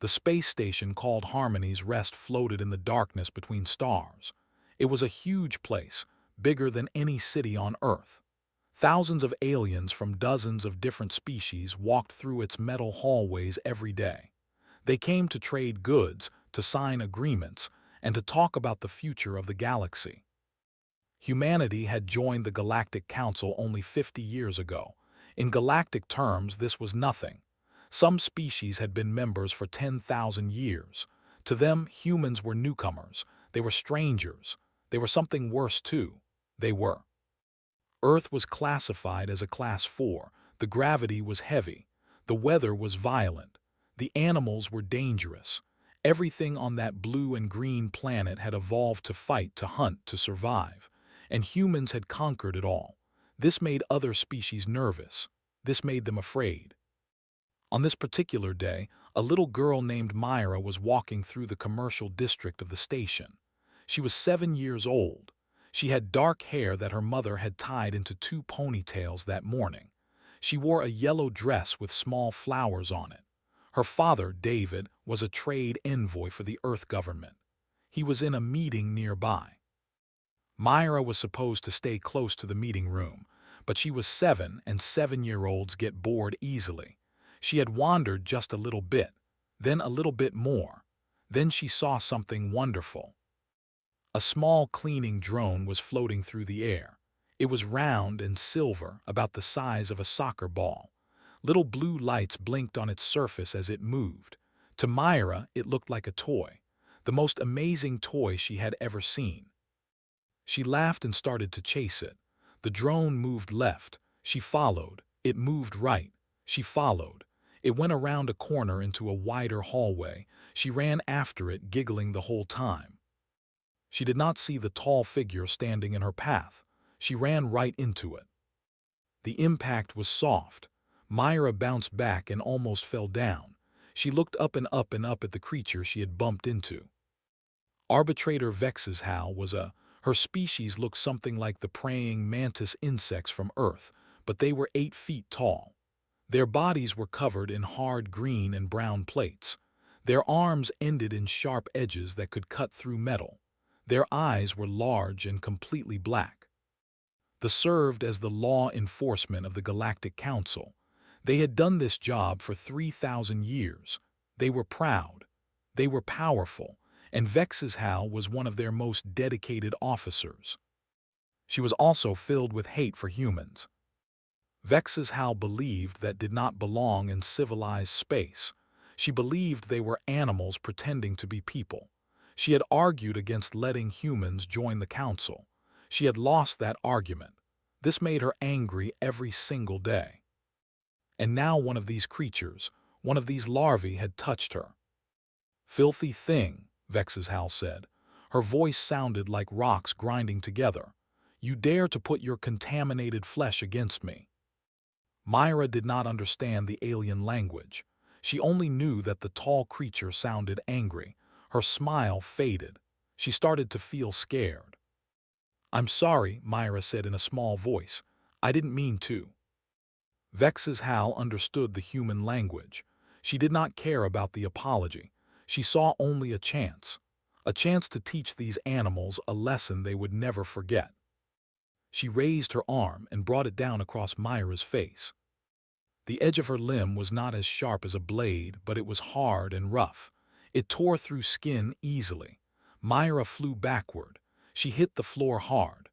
The space station called Harmony's Rest floated in the darkness between stars. It was a huge place, bigger than any city on Earth. Thousands of aliens from dozens of different species walked through its metal hallways every day. They came to trade goods, to sign agreements, and to talk about the future of the galaxy. Humanity had joined the Galactic Council only 50 years ago. In galactic terms, this was nothing. Some species had been members for 10,000 years. To them, humans were newcomers. They were strangers. They were something worse, too. They were. Earth was classified as a Class 4. The gravity was heavy. The weather was violent. The animals were dangerous. Everything on that blue and green planet had evolved to fight, to hunt, to survive. And humans had conquered it all. This made other species nervous. This made them afraid. On this particular day, a little girl named Myra was walking through the commercial district of the station. She was 7 years old. She had dark hair that her mother had tied into 2 ponytails that morning. She wore a yellow dress with small flowers on it. Her father, David, was a trade envoy for the Earth government. He was in a meeting nearby. Myra was supposed to stay close to the meeting room, but she was 7 and 7-year-olds get bored easily. She had wandered just a little bit, then a little bit more. Then she saw something wonderful. A small cleaning drone was floating through the air. It was round and silver, about the size of a soccer ball. Little blue lights blinked on its surface as it moved. To Myra, it looked like a toy, the most amazing toy she had ever seen. She laughed and started to chase it. The drone moved left. She followed. It moved right. She followed. It went around a corner into a wider hallway. She ran after it, giggling the whole time. She did not see the tall figure standing in her path. She ran right into it. The impact was soft. Myra bounced back and almost fell down. She looked up and up and up at the creature she had bumped into. Arbitrator Vex's Hal was her species looked something like the praying mantis insects from Earth, but they were 8 feet tall. Their bodies were covered in hard green and brown plates. Their arms ended in sharp edges that could cut through metal. Their eyes were large and completely black. They served as the law enforcement of the Galactic Council. They had done this job for 3,000 years. They were proud. They were powerful, and Vex's Hal was one of their most dedicated officers. She was also filled with hate for humans. Vex's Hal believed that did not belong in civilized space. She believed they were animals pretending to be people. She had argued against letting humans join the council. She had lost that argument. This made her angry every single day. And now one of these creatures, one of these larvae had touched her. "Filthy thing," Vex's Hal said. Her voice sounded like rocks grinding together. "You dare to put your contaminated flesh against me." Myra did not understand the alien language. She only knew that the tall creature sounded angry. Her smile faded. She started to feel scared. "I'm sorry," Myra said in a small voice. "I didn't mean to." Vex's Hal understood the human language. She did not care about the apology. She saw only a chance to teach these animals a lesson they would never forget. She raised her arm and brought it down across Myra's face. The edge of her limb was not as sharp as a blade, but it was hard and rough. It tore through skin easily. Myra flew backward. She hit the floor hard.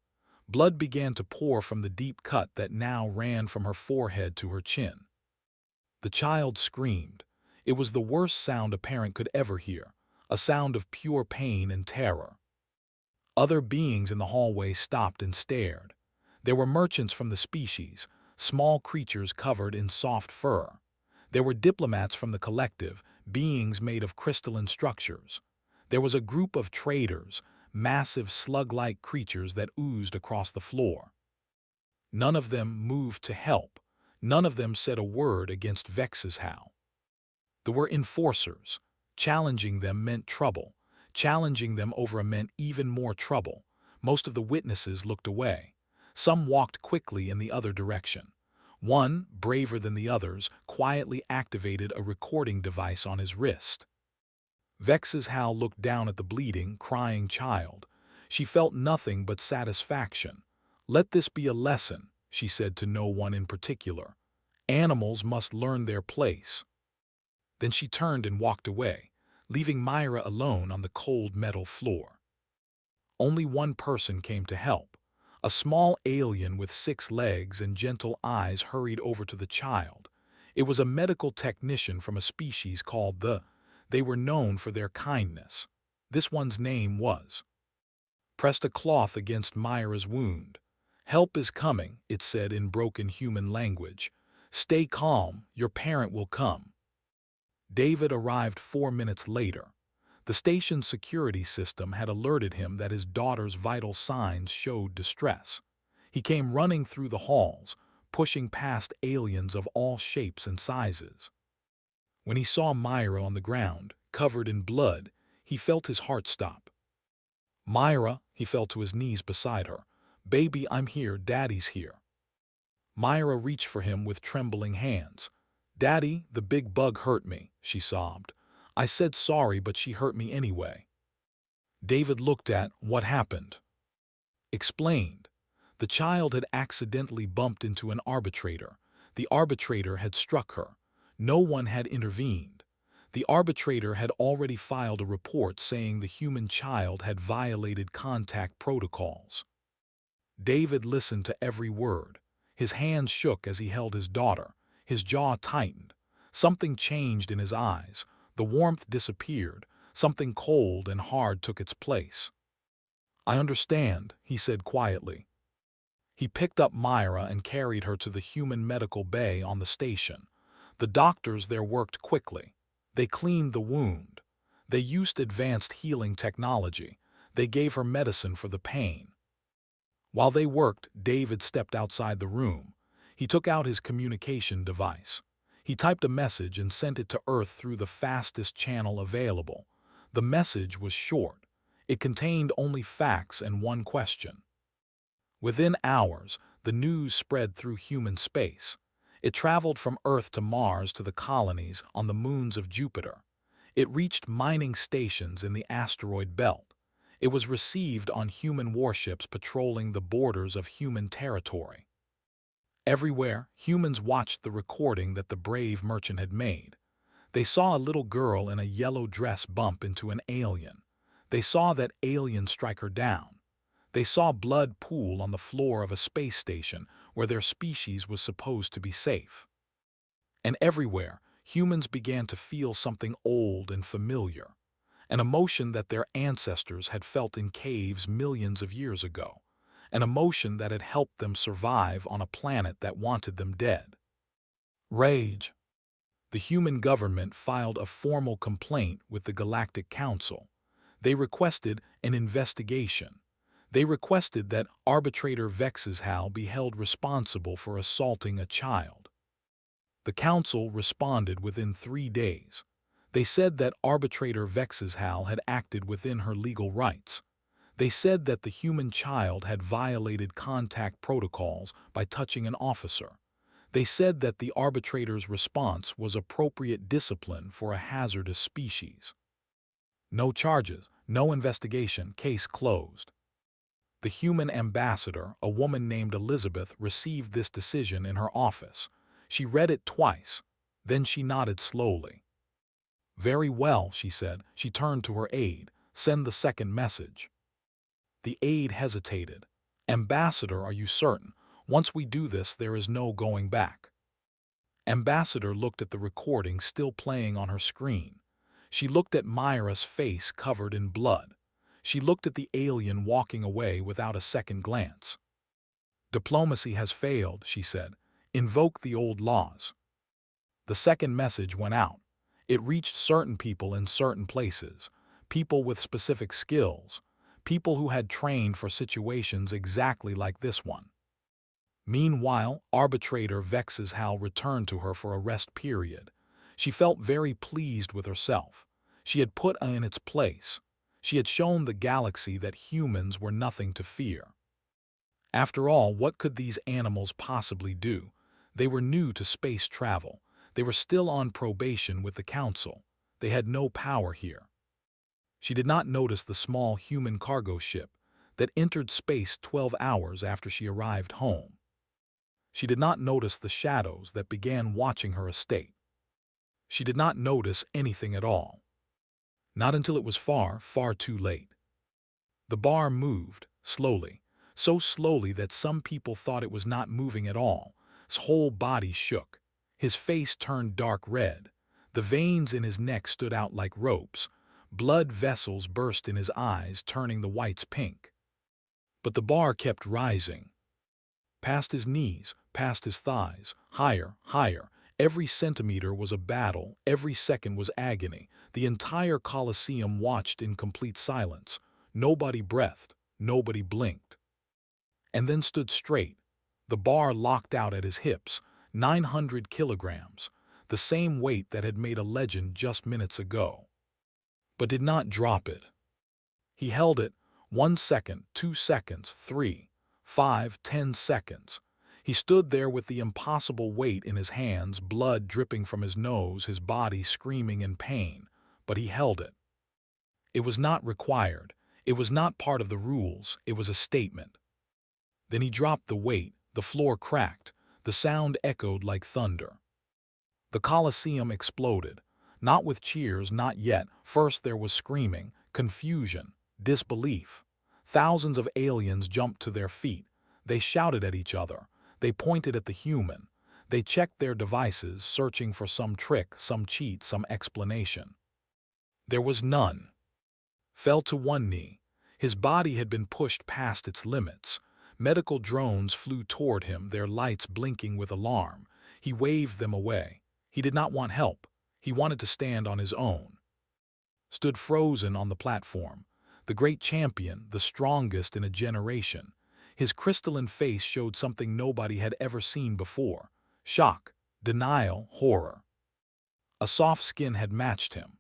Blood began to pour from the deep cut that now ran from her forehead to her chin. The child screamed. It was the worst sound a parent could ever hear, a sound of pure pain and terror. Other beings in the hallway stopped and stared. There were merchants from the species, small creatures covered in soft fur. There were diplomats from the collective, beings made of crystalline structures. There was a group of traders, massive slug-like creatures that oozed across the floor. None of them moved to help. None of them said a word against Vex's Hal. There were enforcers. Challenging them meant trouble. Challenging them over meant even more trouble. Most of the witnesses looked away. Some walked quickly in the other direction. One, braver than the others, quietly activated a recording device on his wrist. Vex's Hal looked down at the bleeding, crying child. She felt nothing but satisfaction. "Let this be a lesson," she said to no one in particular. "Animals must learn their place." Then she turned and walked away, leaving Myra alone on the cold metal floor. Only one person came to help. A small alien with 6 legs and gentle eyes hurried over to the child. It was a medical technician from a species called the. They were known for their kindness. This one's name was. Pressed a cloth against Myra's wound. "Help is coming," it said in broken human language. "Stay calm, your parent will come." David arrived 4 minutes later. The station's security system had alerted him that his daughter's vital signs showed distress. He came running through the halls, pushing past aliens of all shapes and sizes. When he saw Myra on the ground, covered in blood, he felt his heart stop. "Myra," he fell to his knees beside her. "Baby, I'm here, Daddy's here." Myra reached for him with trembling hands. "Daddy, the big bug hurt me," she sobbed. "I said sorry, but she hurt me anyway." David looked at what happened. Explained. The child had accidentally bumped into an arbitrator. The arbitrator had struck her. No one had intervened. The arbitrator had already filed a report saying the human child had violated contact protocols. David listened to every word. His hands shook as he held his daughter. His jaw tightened. Something changed in his eyes. The warmth disappeared. Something cold and hard took its place. "I understand," he said quietly. He picked up Myra and carried her to the human medical bay on the station. The doctors there worked quickly. They cleaned the wound. They used advanced healing technology. They gave her medicine for the pain. While they worked, David stepped outside the room. He took out his communication device. He typed a message and sent it to Earth through the fastest channel available. The message was short. It contained only facts and one question. Within hours, the news spread through human space. It traveled from Earth to Mars to the colonies on the moons of Jupiter. It reached mining stations in the asteroid belt. It was received on human warships patrolling the borders of human territory. Everywhere, humans watched the recording that the brave merchant had made. They saw a little girl in a yellow dress bump into an alien. They saw that alien strike her down. They saw blood pool on the floor of a space station where their species was supposed to be safe. And everywhere, humans began to feel something old and familiar, an emotion that their ancestors had felt in caves millions of years ago, an emotion that had helped them survive on a planet that wanted them dead. Rage. The human government filed a formal complaint with the Galactic Council. They requested an investigation. They requested that arbitrator Vex's Hal be held responsible for assaulting a child. The council responded within 3 days. They said that arbitrator Vex's Hal had acted within her legal rights. They said that the human child had violated contact protocols by touching an officer. They said that the arbitrator's response was appropriate discipline for a hazardous species. No charges, no investigation, case closed. The human ambassador, a woman named Elizabeth, received this decision in her office. She read it twice. Then she nodded slowly. "Very well," she said. She turned to her aide. "Send the second message." The aide hesitated. "Ambassador, are you certain? Once we do this, there is no going back." Ambassador looked at the recording still playing on her screen. She looked at Myra's face covered in blood. She looked at the alien walking away without a second glance. "Diplomacy has failed," she said. "Invoke the old laws." The second message went out. It reached certain people in certain places, people with specific skills, people who had trained for situations exactly like this one. Meanwhile, arbitrator Vex's Hal returned to her for a rest period. She felt very pleased with herself. She had put in its place. She had shown the galaxy that humans were nothing to fear. After all, what could these animals possibly do? They were new to space travel. They were still on probation with the Council. They had no power here. She did not notice the small human cargo ship that entered space 12 hours after she arrived home. She did not notice the shadows that began watching her estate. She did not notice anything at all. Not until it was far, far too late. The bar moved, slowly, so slowly that some people thought it was not moving at all. His whole body shook. His face turned dark red. The veins in his neck stood out like ropes. Blood vessels burst in his eyes, turning the whites pink. But the bar kept rising. Past his knees, past his thighs, higher, higher. Every centimeter was a battle, every second was agony. The entire Colosseum watched in complete silence. Nobody breathed, nobody blinked. And then stood straight, the bar locked out at his hips, 900 kilograms, the same weight that had made a legend just minutes ago. But did not drop it. He held it 1 second, 2 seconds, 3, 5, 10 seconds. He stood there with the impossible weight in his hands, blood dripping from his nose, his body screaming in pain. But he held it. It was not required. It was not part of the rules. It was a statement. Then he dropped the weight. The floor cracked. The sound echoed like thunder. The Colosseum exploded. Not with cheers, not yet. First there was screaming, confusion, disbelief. Thousands of aliens jumped to their feet. They shouted at each other. They pointed at the human. They checked their devices, searching for some trick, some cheat, some explanation. There was none. Fell to one knee. His body had been pushed past its limits. Medical drones flew toward him, their lights blinking with alarm. He waved them away. He did not want help. He wanted to stand on his own. Stood frozen on the platform. The great champion, the strongest in a generation. His crystalline face showed something nobody had ever seen before. Shock, denial, horror. A soft skin had matched him.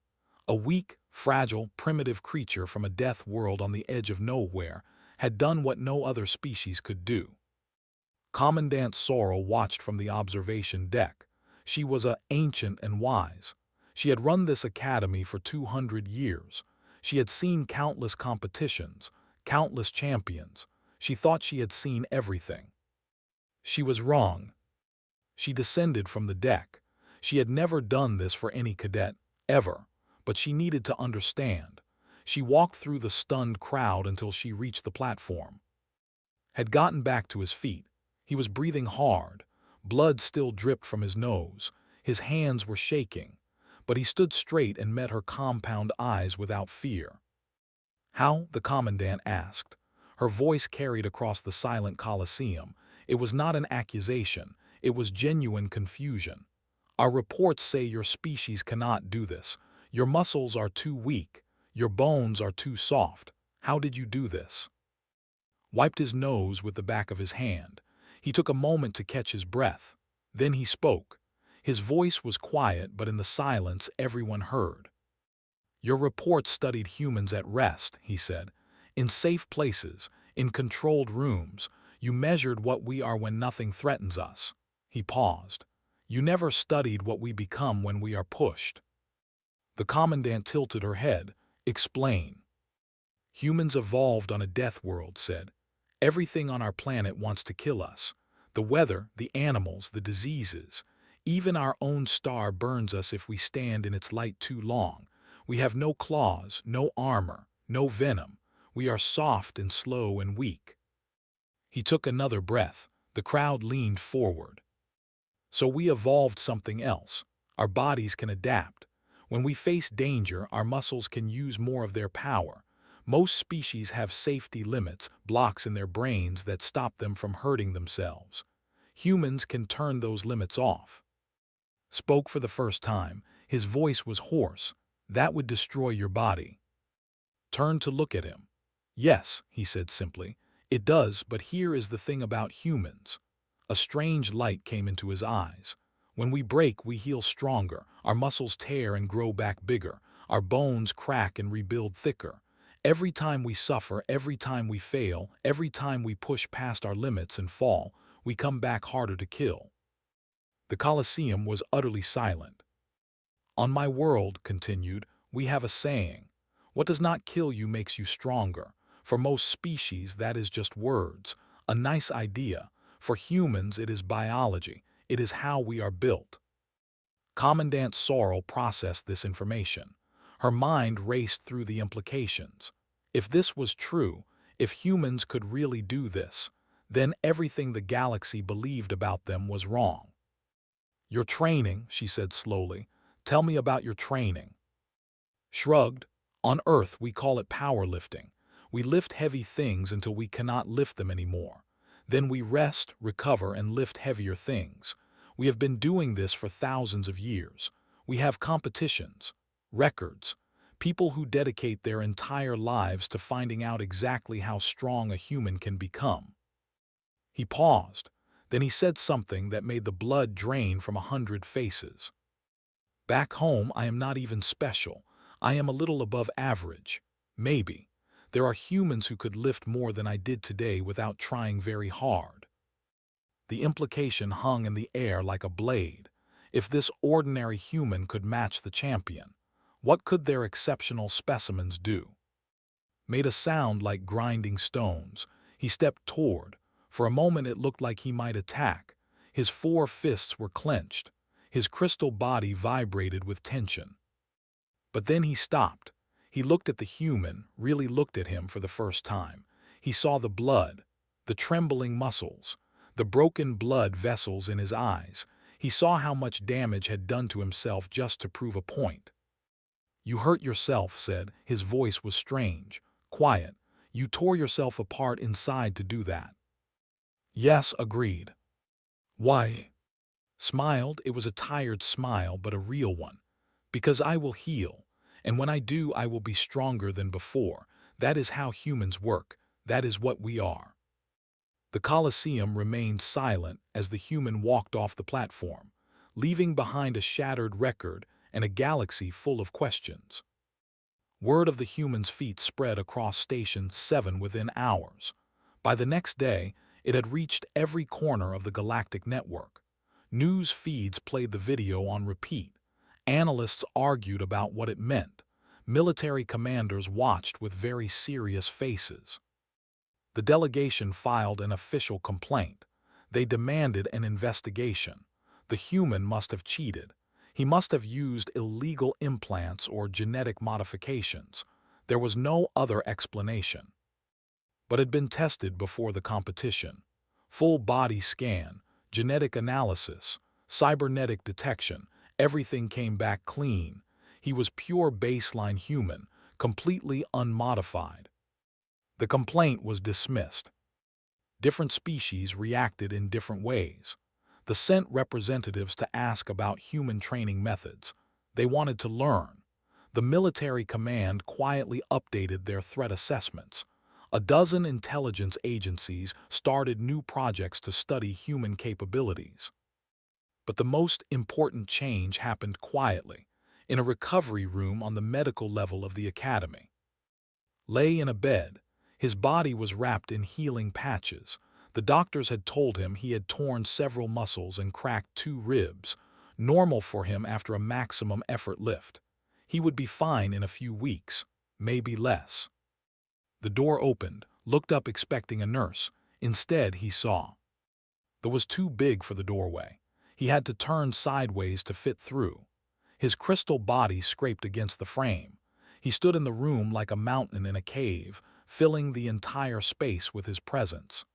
A weak, fragile, primitive creature from a death world on the edge of nowhere had done what no other species could do. Commandant Sorrel watched from the observation deck. She was ancient and wise. She had run this academy for 200 years. She had seen countless competitions, countless champions. She thought she had seen everything. She was wrong. She descended from the deck. She had never done this for any cadet, ever, but she needed to understand. She walked through the stunned crowd until she reached the platform. Had gotten back to his feet. He was breathing hard. Blood still dripped from his nose. His hands were shaking. But he stood straight and met her compound eyes without fear. "How?" the commandant asked. Her voice carried across the silent Colosseum. It was not an accusation. It was genuine confusion. "Our reports say your species cannot do this. Your muscles are too weak. Your bones are too soft. How did you do this?" Wiped his nose with the back of his hand. He took a moment to catch his breath. Then he spoke. His voice was quiet, but in the silence everyone heard. "Your report studied humans at rest," he said. "In safe places, in controlled rooms. You measured what we are when nothing threatens us." He paused. "You never studied what we become when we are pushed." The commandant tilted her head. "Explain." "Humans evolved on a death world," said. "Everything on our planet wants to kill us. The weather, the animals, the diseases. Even our own star burns us if we stand in its light too long. We have no claws, no armor, no venom. We are soft and slow and weak." He took another breath. The crowd leaned forward. "So we evolved something else. Our bodies can adapt. When we face danger, our muscles can use more of their power. Most species have safety limits, blocks in their brains that stop them from hurting themselves. Humans can turn those limits off." Spoke for the first time. His voice was hoarse. "That would destroy your body." Turned to look at him. "Yes," he said simply. "It does, but here is the thing about humans." A strange light came into his eyes. "When we break, we heal stronger. Our muscles tear and grow back bigger. Our bones crack and rebuild thicker. Every time we suffer, every time we fail, every time we push past our limits and fall, we come back harder to kill." The Colosseum was utterly silent. "On my world," continued, "we have a saying. What does not kill you makes you stronger. For most species, that is just words, a nice idea. For humans, it is biology. It is how we are built. Commandant Sorrel processed this information. Her mind raced through the implications. If this was true, if humans could really do this, then everything the galaxy believed about them was wrong. Your training, she said slowly. Tell me about your training. Shrugged. On Earth, we call it powerlifting. We lift heavy things until we cannot lift them anymore. Then we rest, recover, and lift heavier things. We have been doing this for thousands of years. We have competitions, records, people who dedicate their entire lives to finding out exactly how strong a human can become. He paused. Then he said something that made the blood drain from 100 faces. Back home, I am not even special. I am a little above average. Maybe. There are humans who could lift more than I did today without trying very hard. The implication hung in the air like a blade. If this ordinary human could match the champion, what could their exceptional specimens do? Made a sound like grinding stones. He stepped toward. For a moment it looked like he might attack. His 4 fists were clenched. His crystal body vibrated with tension. But then he stopped. He looked at the human, really looked at him for the first time. He saw the blood, the trembling muscles, the broken blood vessels in his eyes. He saw how much damage had done to himself just to prove a point. You hurt yourself, said. His voice was strange, quiet. You tore yourself apart inside to do that. Yes, agreed. Why? Smiled. It was a tired smile, but a real one. Because I will heal. And when I do, I will be stronger than before. That is how humans work. That is what we are. The Colosseum remained silent as the human walked off the platform, leaving behind a shattered record and a galaxy full of questions. Word of the human's feat spread across Station 7 within hours. By the next day, it had reached every corner of the galactic network. News feeds played the video on repeat. Analysts argued about what it meant. Military commanders watched with very serious faces. The delegation filed an official complaint. They demanded an investigation. The human must have cheated. He must have used illegal implants or genetic modifications. There was no other explanation. But had been tested before the competition. Full body scan, genetic analysis, cybernetic detection, everything came back clean. He was pure baseline human, completely unmodified. The complaint was dismissed. Different species reacted in different ways. The sent representatives to ask about human training methods. They wanted to learn. The military command quietly updated their threat assessments. A dozen intelligence agencies started new projects to study human capabilities. But the most important change happened quietly, in a recovery room on the medical level of the academy. Lay in a bed. His body was wrapped in healing patches. The doctors had told him he had torn several muscles and cracked 2 ribs, normal for him after a maximum effort lift. He would be fine in a few weeks, maybe less. The door opened, looked up expecting a nurse. Instead, he saw. It was too big for the doorway. He had to turn sideways to fit through. His crystal body scraped against the frame. He stood in the room like a mountain in a cave, filling the entire space with his presence.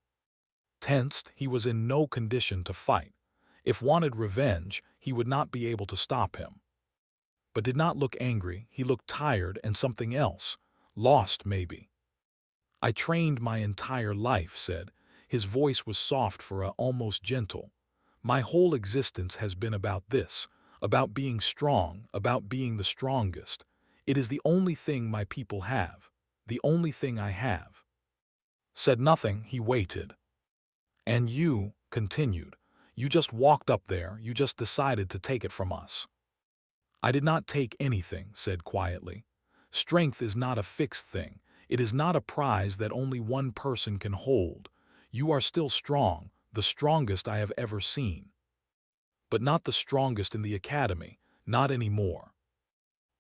Tensed, he was in no condition to fight. If wanted revenge, he would not be able to stop him. But did not look angry. He looked tired and something else. Lost, maybe. I trained my entire life, said. His voice was soft for almost gentle. My whole existence has been about this, about being strong, about being the strongest. It is the only thing my people have, the only thing I have. Said nothing, he waited. And you, continued, you just walked up there, you just decided to take it from us. I did not take anything, said quietly. Strength is not a fixed thing. It is not a prize that only one person can hold. You are still strong, the strongest I have ever seen. But not the strongest in the academy, not anymore.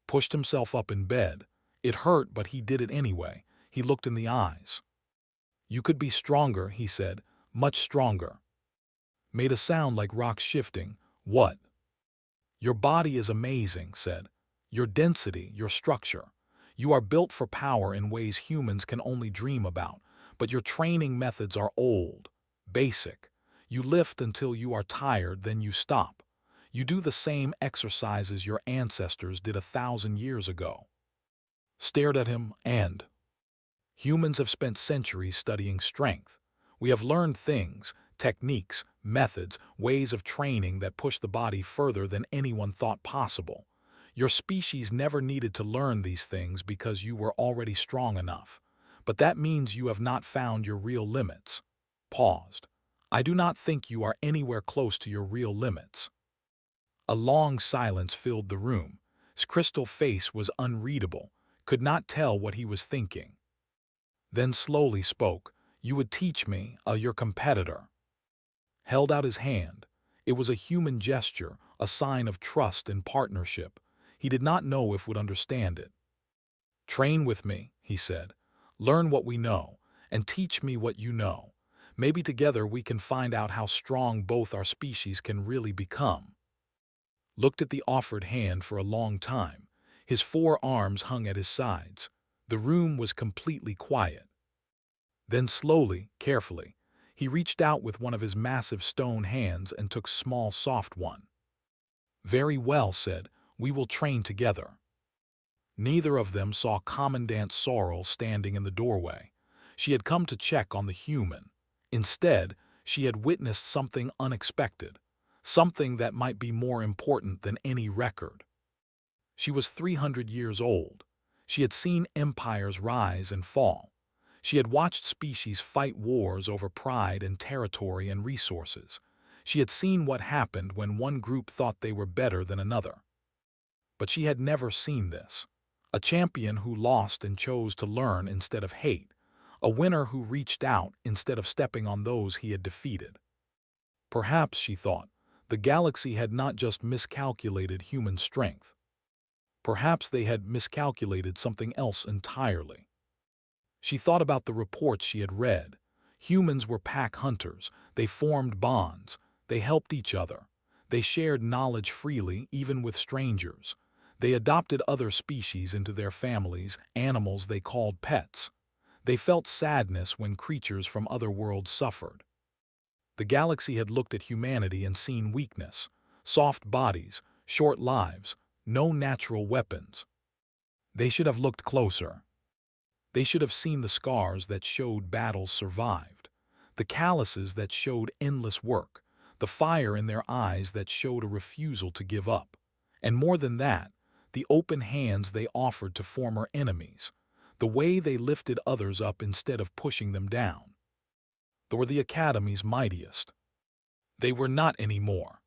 Pushed himself up in bed. It hurt, but he did it anyway. He looked in the eyes. "You could be stronger," he said, "much stronger." Made a sound like rocks shifting. "What?" "Your body is amazing," said. "Your density, your structure. You are built for power in ways humans can only dream about, but your training methods are old, basic. You lift until you are tired, then you stop. You do the same exercises your ancestors did 1,000 years ago." Stared at him, and humans have spent centuries studying strength. We have learned things, techniques, methods, ways of training that push the body further than anyone thought possible. Your species never needed to learn these things because you were already strong enough. But that means you have not found your real limits. Paused. "I do not think you are anywhere close to your real limits." A long silence filled the room. His crystal face was unreadable, could not tell what he was thinking. Then slowly spoke. "You would teach me, your competitor." Held out his hand. It was a human gesture, a sign of trust and partnership. He did not know if would understand it. "Train with me," he said. "Learn what we know, and teach me what you know. Maybe together we can find out how strong both our species can really become." Looked at the offered hand for a long time. His 4 arms hung at his sides. The room was completely quiet. Then slowly, carefully, he reached out with one of his massive stone hands and took small, soft one. "Very well," said. "We will train together." Neither of them saw Commandant Sorrel standing in the doorway. She had come to check on the human. Instead, she had witnessed something unexpected, something that might be more important than any record. She was 300 years old. She had seen empires rise and fall. She had watched species fight wars over pride and territory and resources. She had seen what happened when one group thought they were better than another. But she had never seen this. A champion who lost and chose to learn instead of hate. A winner who reached out instead of stepping on those he had defeated. Perhaps, she thought, the galaxy had not just miscalculated human strength. Perhaps they had miscalculated something else entirely. She thought about the reports she had read. Humans were pack hunters. They formed bonds. They helped each other. They shared knowledge freely, even with strangers. They adopted other species into their families, animals they called pets. They felt sadness when creatures from other worlds suffered. The galaxy had looked at humanity and seen weakness, soft bodies, short lives, no natural weapons. They should have looked closer. They should have seen the scars that showed battles survived, the calluses that showed endless work, the fire in their eyes that showed a refusal to give up, and more than that, the open hands they offered to former enemies, the way they lifted others up instead of pushing them down. They were the Academy's mightiest. They were not anymore.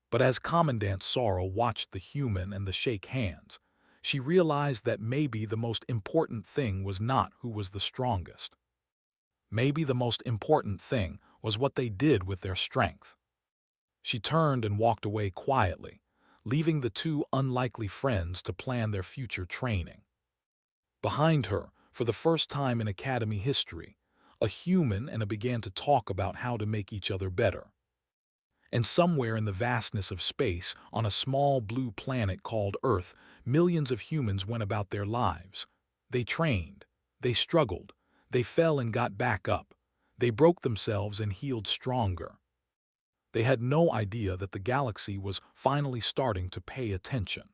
But as Commandant Sorrel watched the human and the shake hands, she realized that maybe the most important thing was not who was the strongest. Maybe the most important thing was what they did with their strength. She turned and walked away quietly, leaving the two unlikely friends to plan their future training. Behind her, for the first time in Academy history, a human and began to talk about how to make each other better. And somewhere in the vastness of space, on a small blue planet called Earth, millions of humans went about their lives. They trained, they struggled, they fell and got back up. They broke themselves and healed stronger. They had no idea that the galaxy was finally starting to pay attention.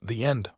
The end.